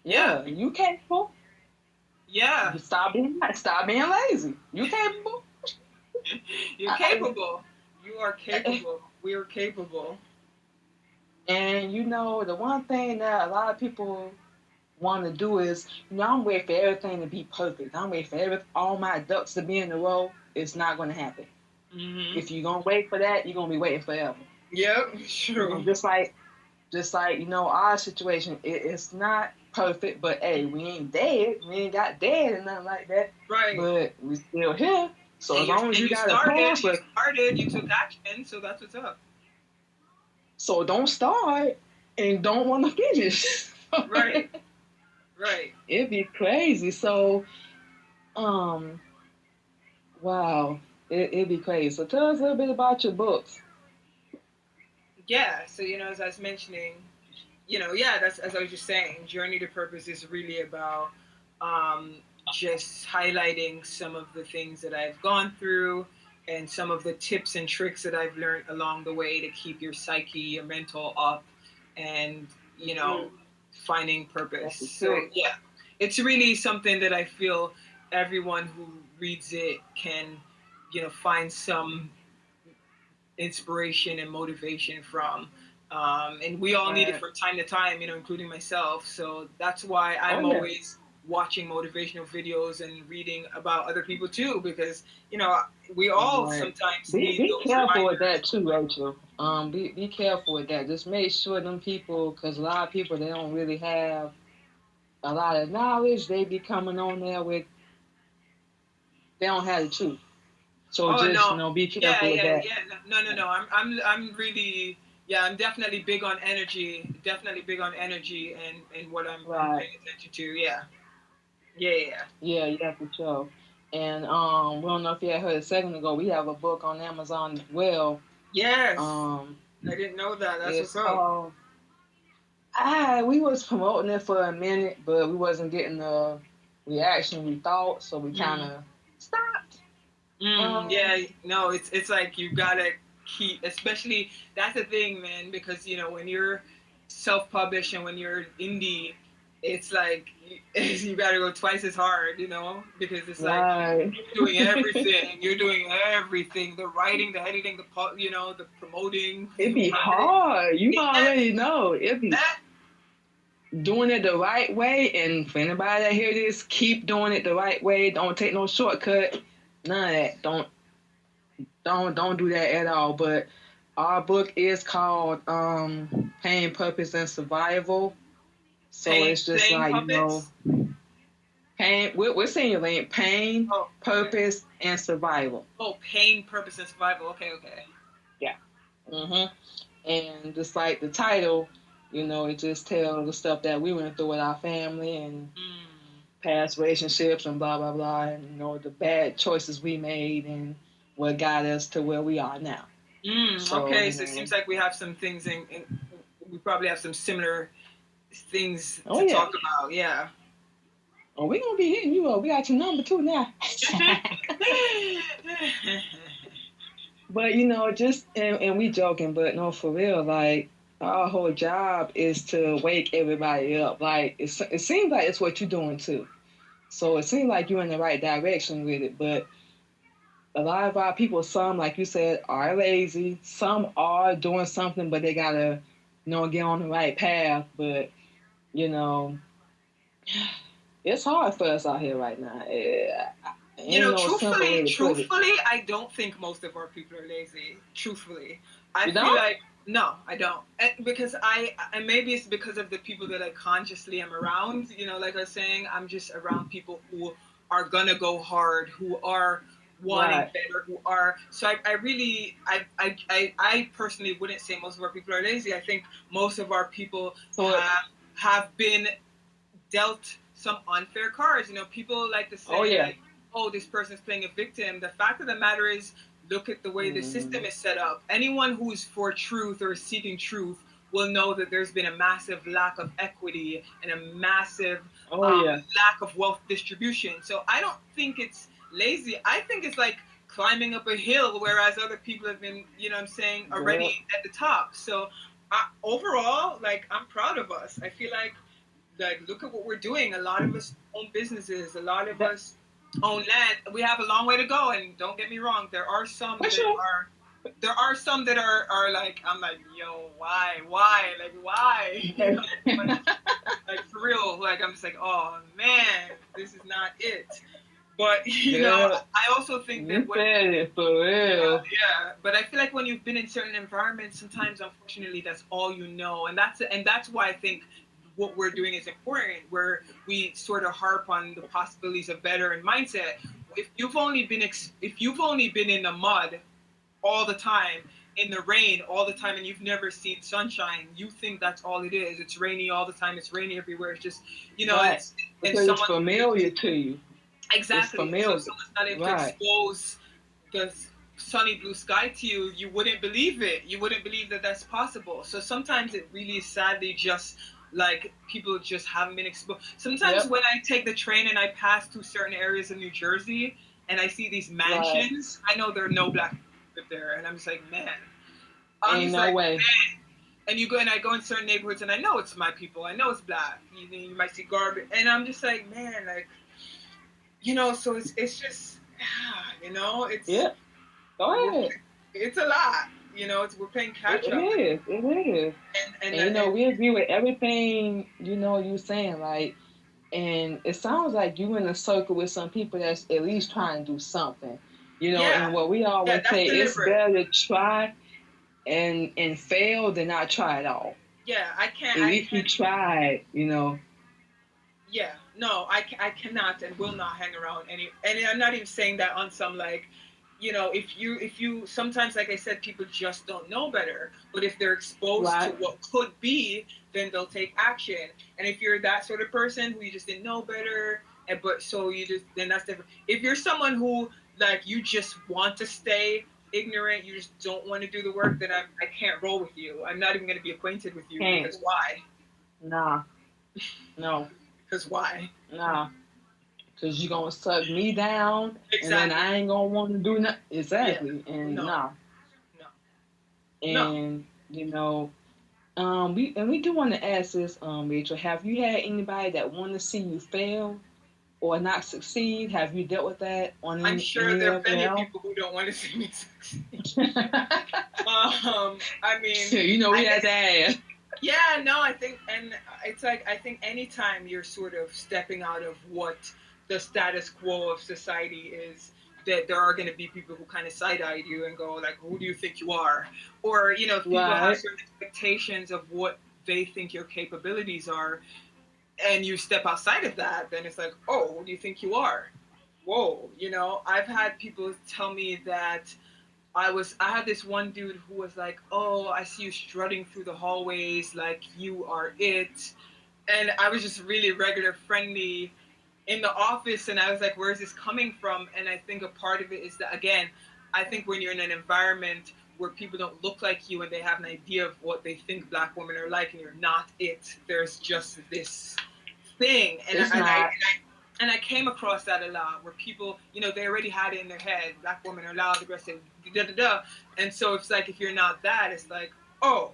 yeah, Yeah. You capable. yeah. Stop being lazy. You capable. You're I, capable. You are capable. We are capable. and the one thing that a lot of people want to do is, I'm waiting for everything to be perfect. I'm waiting for all my ducks to be in a row. It's not going to happen. Mm-hmm. If you're going to wait for that, you're going to be waiting forever. Yep, true. Just like our situation, it's not perfect, but hey, we ain't dead. We ain't got dead and nothing like that. Right. But we still here. So as long as you you got a started, plan for, you took action, so that's what's up. so don't start and don't want to finish. Right. Right. It'd be crazy. So, um, wow, it'd be crazy. So tell us a little bit about your books. Yeah. So as I was mentioning, yeah, that's, as I was just saying, Journey to Purpose is really about just highlighting some of the things that I've gone through and some of the tips and tricks that I've learned along the way to keep your psyche, your mental up, and finding purpose. So yeah, it's really something that I feel everyone who reads it can find some inspiration and motivation from. And we all need it from time to time, including myself. So that's why I'm always watching motivational videos and reading about other people too, because we all sometimes need be those careful reminders. with that too, Rachel. Be careful with that. Just make sure them people, because a lot of people, they don't really have a lot of knowledge. They be coming on there with, they don't have the truth. So be careful with that. No. I'm really, yeah, I'm definitely big on energy. Definitely big on energy and what I'm paying attention to. Yeah. Yeah, for sure. And we don't know if you had heard a second ago. We have a book on Amazon as well. Yes. I didn't know that. That's what's up. Called, we was promoting it for a minute, but we wasn't getting the reaction we thought, so we kind of stopped. Yeah, no, it's like you gotta keep, especially, that's the thing, man, because when you're self-published and when you're indie, it's like you gotta go twice as hard, because it's like you're doing everything. You're doing everything: the writing, the editing, the promoting. It'd be hard. You already know. It'd be doing it the right way. And for anybody that hear this, keep doing it the right way. Don't take no shortcut. None of that. Don't do that at all. But our book is called Pain, Purpose, and Survival. So it's just like, pain. We're saying your link. Pain, Purpose, and Survival. Oh, Pain, Purpose, and Survival. Okay. Yeah. Mm-hmm. And just like the title, it just tells the stuff that we went through with our family and Mm. past relationships and blah blah blah, and the bad choices we made and what got us to where we are now. So Okay, so it seems like we have some things we probably have some similar things oh to yeah, talk about. Yeah. oh we gonna be hitting you up. We got your number too now. But just and we joking, but no, for real, like our whole job is to wake everybody up. Like it seems like it's what you're doing too. So it seems like you're in the right direction with it. But a lot of our people, some like you said, are lazy. Some are doing something, but they gotta, get on the right path. But you know, it's hard for us out here right now. Ain't no simple way to put it. Truthfully, I don't think most of our people are lazy. Truthfully, I You feel don't? like no, I don't, because and maybe it's because of the people that I consciously am around. Like I was saying, I'm just around people who are gonna go hard, who are wanting Right. better, who are. So I really, I personally wouldn't say most of our people are lazy. I think most of our people So have been dealt some unfair cards. People like to oh say yeah. like, "Oh, this person's playing a victim." The fact of the matter is, look at the way the system is set up. Anyone who's for truth or seeking truth will know that there's been a massive lack of equity and a massive Oh yeah. lack of wealth distribution. So I don't think it's lazy. I think it's like climbing up a hill, whereas other people have been, what I'm saying, already Yep. at the top. So overall, like, I'm proud of us. I feel like look at what we're doing. A lot of us own businesses. A lot of That, us own land. We have a long way to go, and don't get me wrong, there are some for that sure. are like, I'm like, yo, why, like, why? Like, for real, like, I'm just like, oh man, this is not it. But Girl, I also think that you said it for real. yeah, but I feel like when you've been in certain environments, sometimes unfortunately that's all you know, and that's why I think what we're doing is important, where we sort of harp on the possibilities of better and mindset. If you've only been in the mud all the time, in the rain all the time, and you've never seen sunshine, you think that's all it is. It's rainy all the time. It's rainy everywhere. It's just Right. it's and Because it's someone familiar to you. It's exactly. And so if familiar. someone's not able to Right. expose the sunny blue sky to you, you wouldn't believe it. You wouldn't believe that that's possible. So sometimes it really is sadly just like people just haven't been exposed. Sometimes Yep. when I take the train and I pass through certain areas of New Jersey and I see these Right. mansions, I know there are no black people live there, and I'm just like, man. I'm Ain't just no like, way. and I go in certain neighborhoods and I know it's my people. I know it's black. You might see garbage, and I'm just like, man, like, so it's just, it's Yep. Go we're ahead. it's a lot. We're playing catch It up, is. It is. And we agree with everything you saying. Like, and it sounds like you in a circle with some people that's at least trying to do something. yeah, And what we yeah, always that's say, it's deliberate. better to try and fail than not try at all. Yeah, At least you tried. yeah, no, I cannot and will not hang around and I'm not even saying that on some like, if you sometimes, like I said, people just don't know better, but if they're exposed to Right. what could be, then they'll take action. And if you're that sort of person who you just didn't know better, but so you just, then that's different. If you're someone who, like, you just want to stay ignorant, you just don't want to do the work, then I can't roll with you. I'm not even going to be acquainted with you. Can't. Because why? Nah. No. Because why? Nah. Because you're going to suck me down, and then Exactly. I ain't going to want to do nothing. Yeah. Exactly. And No. nah. No. And, we do want to ask this, Rachel. Have you had anybody that want to see you fail or not succeed? Have you dealt with that on I'm sure there are any plenty of level? people who don't want to see me succeed. I mean, We I had guess, to ask. yeah, no, I think, and it's like, I think anytime you're sort of stepping out of what the status quo of society is, that there are going to be people who kind of side-eye you and go like, who do you think you are? Or, if people have Right. certain expectations of what they think your capabilities are, and you step outside of that, then it's like, oh, who do you think you are? Whoa, I've had people tell me that I had this one dude who was like, "Oh, I see you strutting through the hallways like you are it," and I was just really regular, friendly in the office, and I was like, "Where's this coming from?" And I think a part of it is that, again, I think when you're in an environment where people don't look like you and they have an idea of what they think Black women are like, and you're not it, there's just this thing, It's not. and I came across that a lot where people, they already had it in their head, Black women are loud, aggressive, da da da. And so it's like, if you're not that, it's like, oh,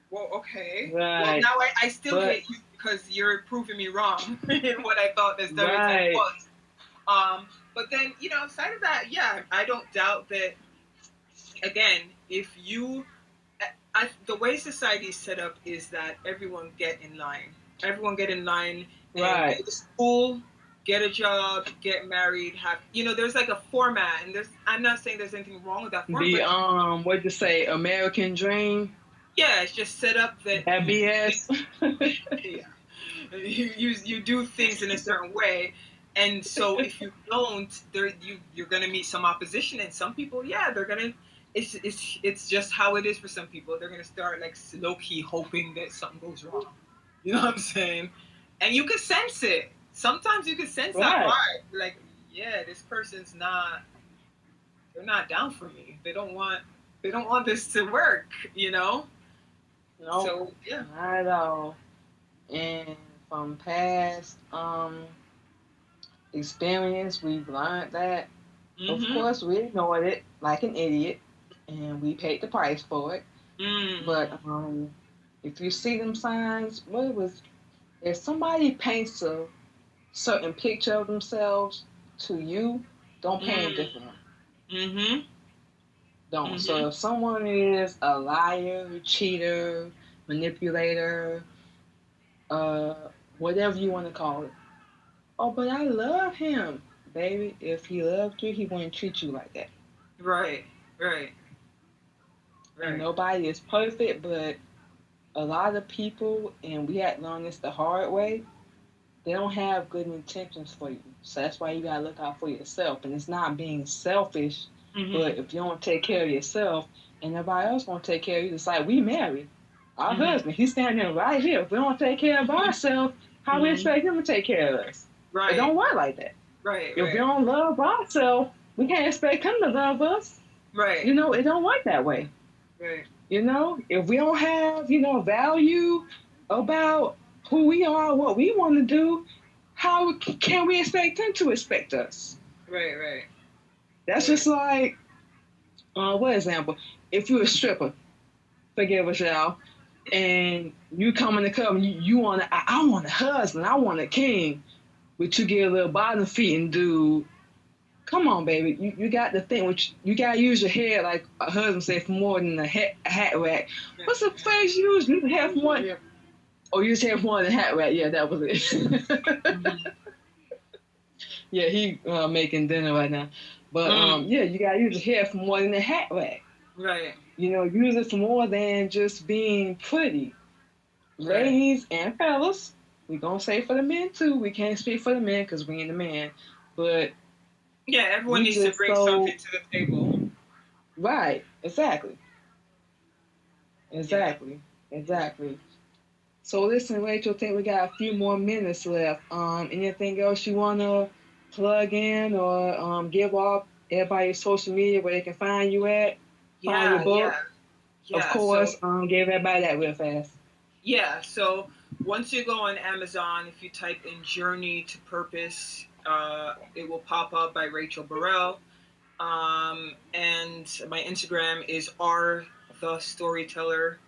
well, okay. Well, Right. now I still But hate you because you're proving me wrong in what I thought the stereotype right. was. But then, outside of that, yeah, I don't doubt that, again, if you, the way society is set up is that everyone get in line. Everyone get in line and Right. go to school, get a job, get married, have, there's like a format, and I'm not saying there's anything wrong with that format. The what'd you say, American dream? Yeah, it's just set up that That BS. yeah, you do things in a certain way, and so if you don't, you're gonna meet some opposition, and some people, yeah, they're gonna. It's just how it is for some people. They're gonna start like low key hoping that something goes wrong. You know what I'm saying? And you can sense it. Sometimes you can sense that vibe. Like, yeah, this person's not. They're not down for me. They don't want. They don't want this to work. No, So yeah. not at all. And from past experience, we've learned that. Of course, we ignored it like an idiot, and we paid the price for it. But if you see them signs, if somebody paints a certain picture of themselves to you, don't paint a different one. Don't. So if someone is a liar, cheater, manipulator, whatever you want to call it, oh, but I love him, baby. If he loved you, he wouldn't treat you like that. Right. And nobody is perfect, but a lot of people, and we had to learn this the hard way, they don't have good intentions for you. So that's why you gotta look out for yourself. And it's not being selfish, but if you don't take care of yourself, and nobody else won't take care of you, it's like we married. Our husband, he's standing right here. If we don't take care of ourselves, how we expect him to take care of us? Right. It don't work like that. Right. If we don't love ourselves, we can't expect him to love us. Right. It don't work that way. Right. If we don't have, value about who we are, what we want to do, how can we expect him to expect us? Right. That's just like, what example? If you're a stripper, forgive us, y'all, and you come in the club and you want I want a husband, I want a king, but you get a little bottom feeding dude. Come on, baby. You got to think, which you got to use your head, like a husband said, for more than a hat rack. What's the phrase you use? You have one. Oh, you just have more than a hat rack. Yeah, that was it. Yeah, he making dinner right now. But, yeah, you got to use your hair for more than a hat rack. Right. Use it for more than just being pretty. Right. Ladies and fellas, we going to say for the men, too. We can't speak for the men because we ain't the man. But... yeah, everyone needs to bring something to the table. Right, exactly. So listen, Rachel, I think we got a few more minutes left. Anything else you want to plug in or give off everybody's social media where they can find you at? Find your book? Yeah. Of course, give everybody that real fast. Yeah, so once you go on Amazon, if you type in Journey to Purpose, it will pop up by Rachel Burrell. And my Instagram is the Storyteller.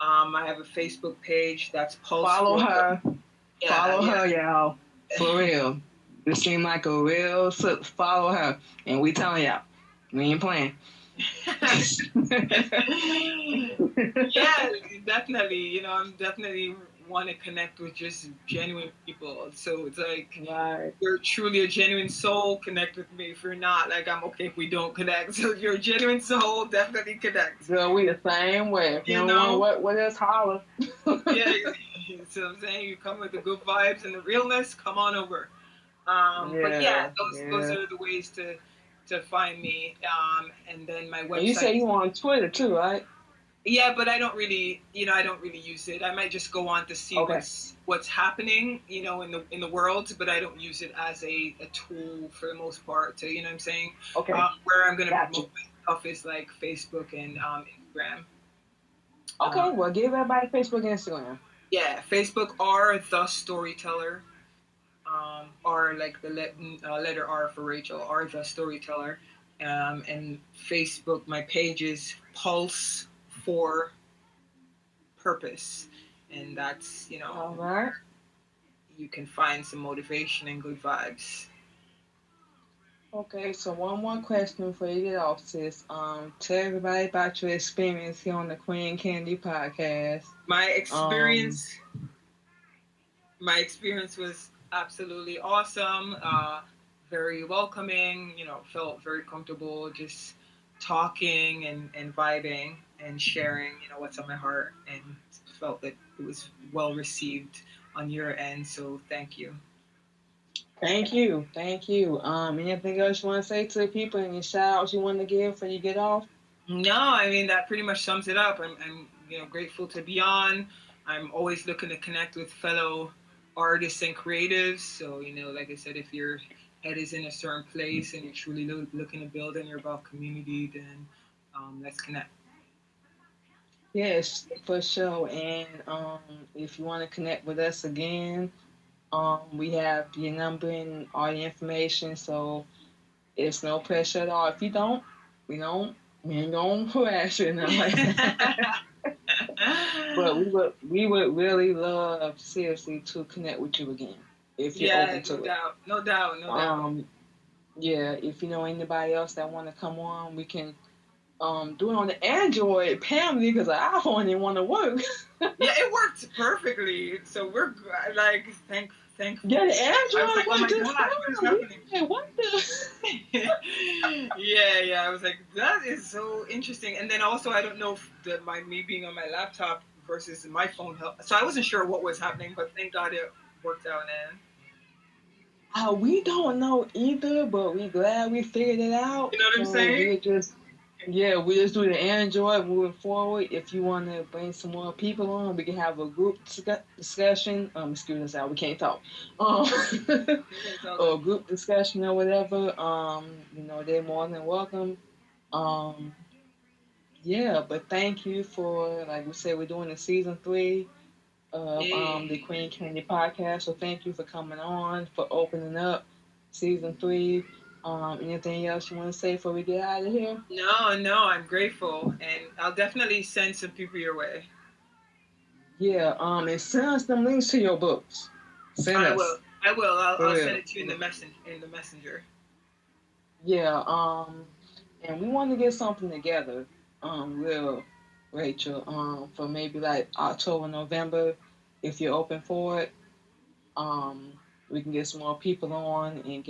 I have a Facebook page that's Pulse. Follow her. Yeah, follow her, y'all. For real. This seemed like a real follow her. And we telling y'all, we ain't playing. Yeah, definitely. I'm definitely want to connect with just genuine people. So it's like, if you're truly a genuine soul, connect with me. If you're not, like, I'm okay if we don't connect. So if you're a genuine soul, definitely connect. Girl, we the same way. If you know what else, holler. Yeah, so I'm saying, you come with the good vibes and the realness, come on over. But yeah, those are the ways to to find me. And then my And you website say is, you on Twitter too, right? yeah, but I don't really, I don't really use it. I might just go on to see Okay. what's happening, in the world, but I don't use it as a tool for the most part. To, what I'm saying, Okay. where I'm gonna Gotcha. promote my stuff is like Facebook and Instagram. Okay. Well, give everybody Facebook and Instagram. Yeah, Facebook are the storyteller, or like the letter R for Rachel, are the storyteller, and Facebook. My page is Pulse for Purpose, and that's All right. you can find some motivation and good vibes. Okay, so one more question before you get off, sis. Tell everybody about your experience here on the Queen Candy podcast. My Um, experience, my experience was absolutely awesome. Very welcoming. Felt very comfortable just talking and vibing and sharing. What's on my heart, and felt that it was well received on your end. So thank you. Thank you, thank you. Anything else you want to say to the people? Any shout outs you want to give before you get off? No, I mean that pretty much sums it up. I'm grateful to be on. I'm always looking to connect with fellow artists and creatives. So like I said, if your head is in a certain place and you're truly looking to build and you're about community, then let's connect. Yes, for sure. And if you want to connect with us again, we have your number and all the information. So it's no pressure at all. If you don't, we don't. We ain't gonna harass you, nothing like that. But we would really love seriously to connect with you again if you're Yeah, open no to it. doubt, no doubt, no doubt. Um, yeah, if you know anybody else that want to come on, we can do it on the Android apparently because the iPhone didn't want to work. Yeah, it worked perfectly. So we're like thankful. Yeah, the I was Android like, oh worked my just gosh, what is fine. happening? Yeah, what the? Yeah. I was like, that is so interesting. And then also, I don't know if me being on my laptop versus my phone helped. So I wasn't sure what was happening, but thank God it worked out. And We don't know either, but we glad we figured it out. you know what I'm So saying? we just do the Android moving forward. If you want to bring some more people on, we can have a group discussion. Excuse us out, we can't talk. Um, or group discussion or whatever. They're more than welcome. Um, yeah, but thank you for, like we said, we're doing the season 3 of the Yay. Queen Candy podcast. So thank you for coming on, for opening up season 3. Anything else you want to say before we get out of here? No, I'm grateful, and I'll definitely send some people your way. Yeah, and send us them links to your books. Send I us. will. I will. For I'll send real. it to you in the messenger. Yeah, and we want to get something together, real Rachel, for maybe like October, November, if you're open for it. Um, we can get some more people on and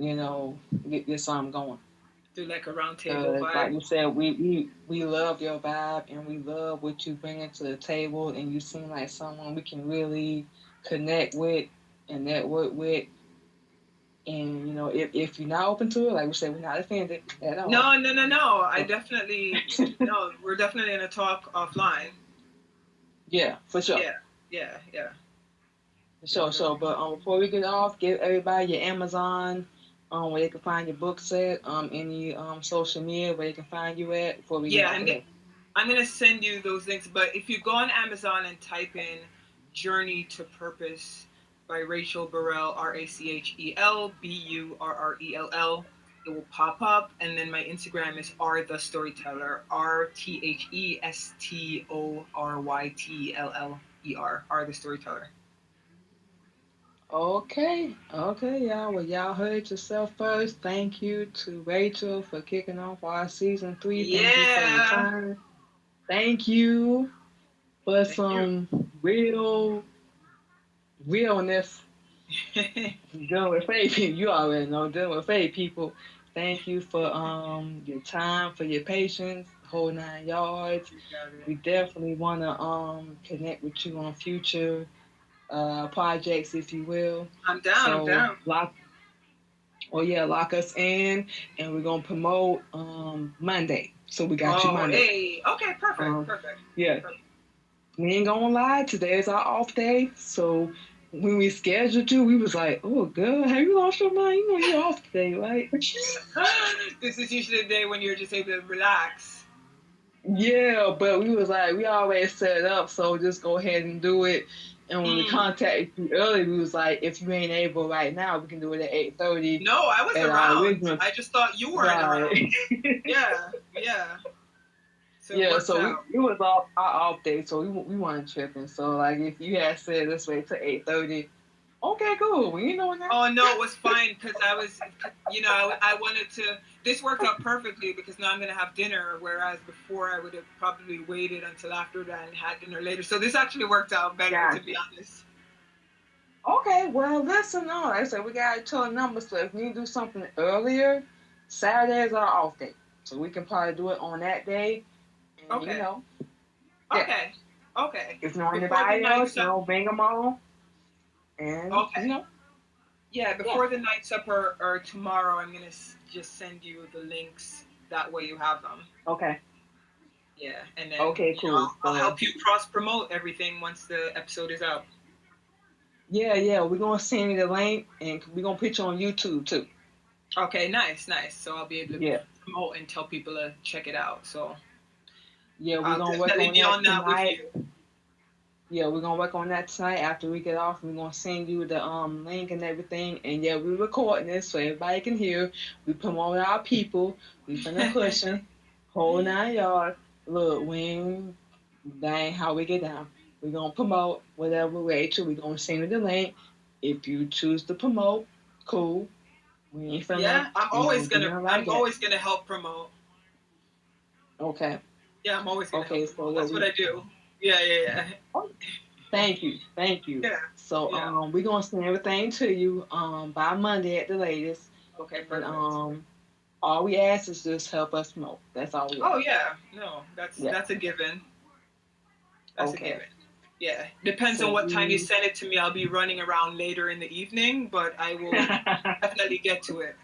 you know, get something going. Do like a round table Like vibe. you said, we love your vibe and we love what you bring to the table, and you seem like someone we can really connect with and network with. And if you're not open to it, like we said, we're not offended at all. No. I definitely no. We're definitely gonna talk offline. Yeah, for sure. Yeah. For sure, sure. But before we get off, give everybody your Amazon, where they can find your book set, any social media where they can find you at before we get Yeah, off of here. I'm gonna send you those links. But if you go on Amazon and type in "Journey to Purpose" by Rachel Burrell, RachelBurrell, it will pop up. And then my Instagram is R the Storyteller, RTHESTORYTLLER, R the Storyteller. Okay, y'all. Well, y'all heard yourself first. Thank you to Rachel for kicking off our season 3. Thank you for your Yeah. time. Thank you for Thank you. some realness. Dealing with faith people, you already know. Dealing with faith people. Thank you for your time, for your patience, whole 9 yards. We definitely want to connect with you on future projects, if you will. I'm down. I'm So down. Oh yeah, lock us in, and we're gonna promote Monday. So we got you Oh, Monday. hey. Okay, perfect, Um, perfect. yeah, Perfect. we ain't gonna lie. Today is our off day, so when we scheduled you, we was like, "Oh, girl, have you lost your mind? You know you're off today, right?" This is usually the day when you're just able to relax. Yeah, but we was like, we always set it up, so just go ahead and do it. And when we Mm. contacted you early, we was like, if you ain't able right now, we can do it at 8:30 No, I was at our around. original. I just thought you weren't Right. around. Yeah, yeah. So it Yeah, works so out. it was our off day, so we weren't tripping. So like, if you had said let's wait till 8:30, okay, cool. We ain't doing that. Oh no, it was fine because I was, I wanted to. This worked out perfectly because now I'm gonna have dinner, whereas before I would have probably waited until after that and had dinner later. So this actually worked out better, to Gotcha. be honest. Okay, well, listen on. Like I said, we got to tell a number, so if we need to do something earlier, Saturday is our off day. So we can probably do it on that day. And, Okay, yeah, okay, okay. if not Before the anybody else, night's up. bring them on. And, Okay. Yeah, yeah. before the night's up or tomorrow, I'm gonna just send you the links. That way you have them. Okay. Yeah, and then Okay, cool. I'll So, help you cross promote everything once the episode is out. yeah, we're going to send you the link, and we're going to put you on YouTube, too. Okay, nice, nice. So I'll be able to Yeah. promote and tell people to check it out. So Yeah, we're I'll going to work definitely on be that on that with tonight. you. Yeah, we're gonna work on that tonight after we get off. We're gonna send you the link and everything. And yeah, we're recording this so everybody can hear. We promote our people. We finna pushing. Whole 9 yards. Look, that ain't how we get down. We're gonna promote whatever Rachel. We're gonna send you the link. If you choose to promote, cool. We ain't finna, Yeah, I'm do nothing like that. always gonna help promote. Okay. Yeah, I'm always gonna help Okay, so promote. That's what I do. Yeah, yeah, yeah. thank you. Yeah. So Yeah. we're gonna send everything to you by Monday at the latest. Okay, And perfect. all we ask is just help us promote. That's all we Oh ask. yeah, no, Yeah. that's a given. That's a Okay. given. Yeah, depends on So what time you we send it to me. I'll be running around later in the evening, but I will definitely get to it.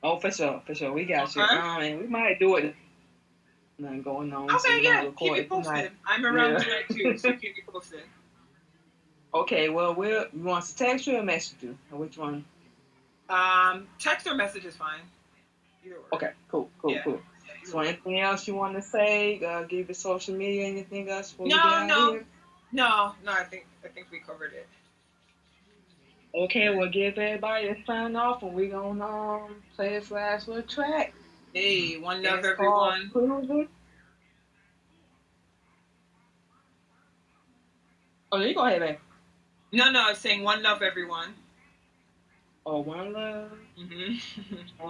Oh, for sure, for sure. We got you. Okay. And we might do it. Nothing going on, so Okay, we're gonna yeah. Keep record me it tonight. posted. I'm around Yeah. tonight too, so keep me posted. Okay. Well, you want to text you or message you? Or which one? Text or message is fine. Either works. Okay. Cool. Yeah. Cool. Yeah, either So works. anything else you want to say? Give your social media. Anything else before we get No, out of no, here? no, no. I think we covered it. Okay, we'll give everybody a sign off, and we're gonna play this last little track. Hey, one And love, it's called everyone. Cruiser. Oh, you go ahead, man. No, no. I was saying one love, everyone. Oh, one love. Mhm.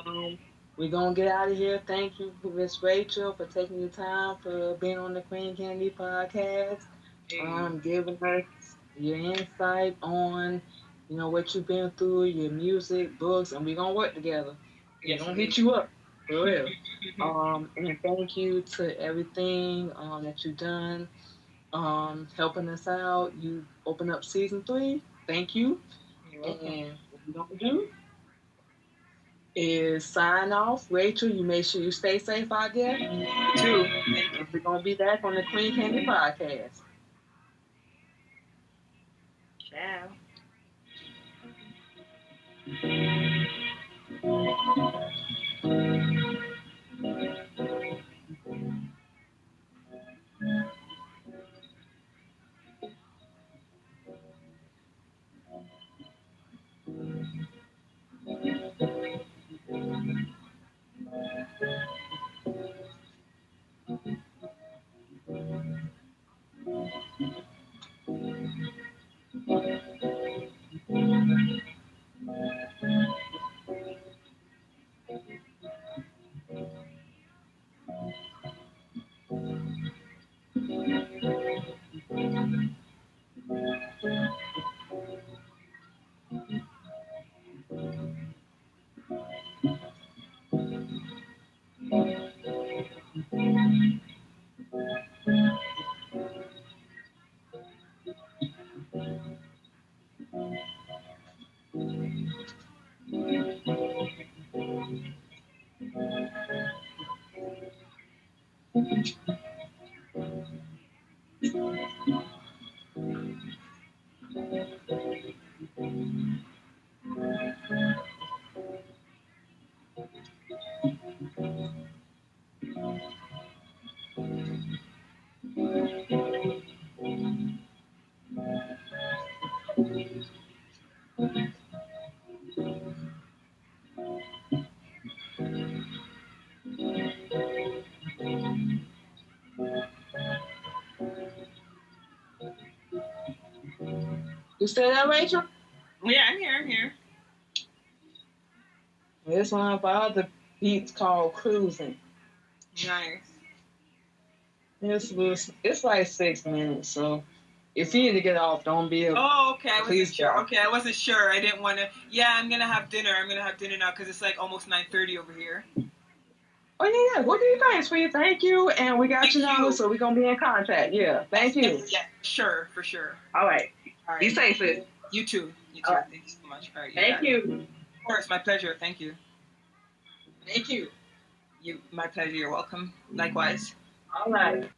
Um, we're gonna get out of here. Thank you, Miss Rachel, for taking your time for being on the Queen Candy podcast. Hey. Giving us your insight on, what you've been through, your music, books, and we're gonna work together. We're Yes, gonna please. hit you up for real. And thank you to everything that you've done, helping us out. You open up season 3. Thank you. You're welcome. And what we're gonna do is sign off. Rachel, you make sure you stay safe out there. You too. Thank you. And we're gonna be back on the Queen Candy podcast. Ciao. You still there, Rachel? Yeah, I'm here. I'm here. It's one of our other beats called Cruising. Nice. It's like 6 minutes, so if you need to get off, don't be a Oh, okay. I wasn't please sure. go. Okay, I wasn't sure. I didn't want to. Yeah, I'm gonna have dinner. I'm gonna have dinner now because it's like almost 9:30 over here. Oh yeah. What do you think, sweetie? Thank you, and we got Thank your number, you. so we're gonna be in contact. Yeah, thank you. Yeah, sure, for sure. All right. All right. Be safe, sis. You too. You too. All right. Thank you so much. All right. Thank you. Of course, my pleasure. Thank you. Thank you. My pleasure. You're welcome. Likewise. All right.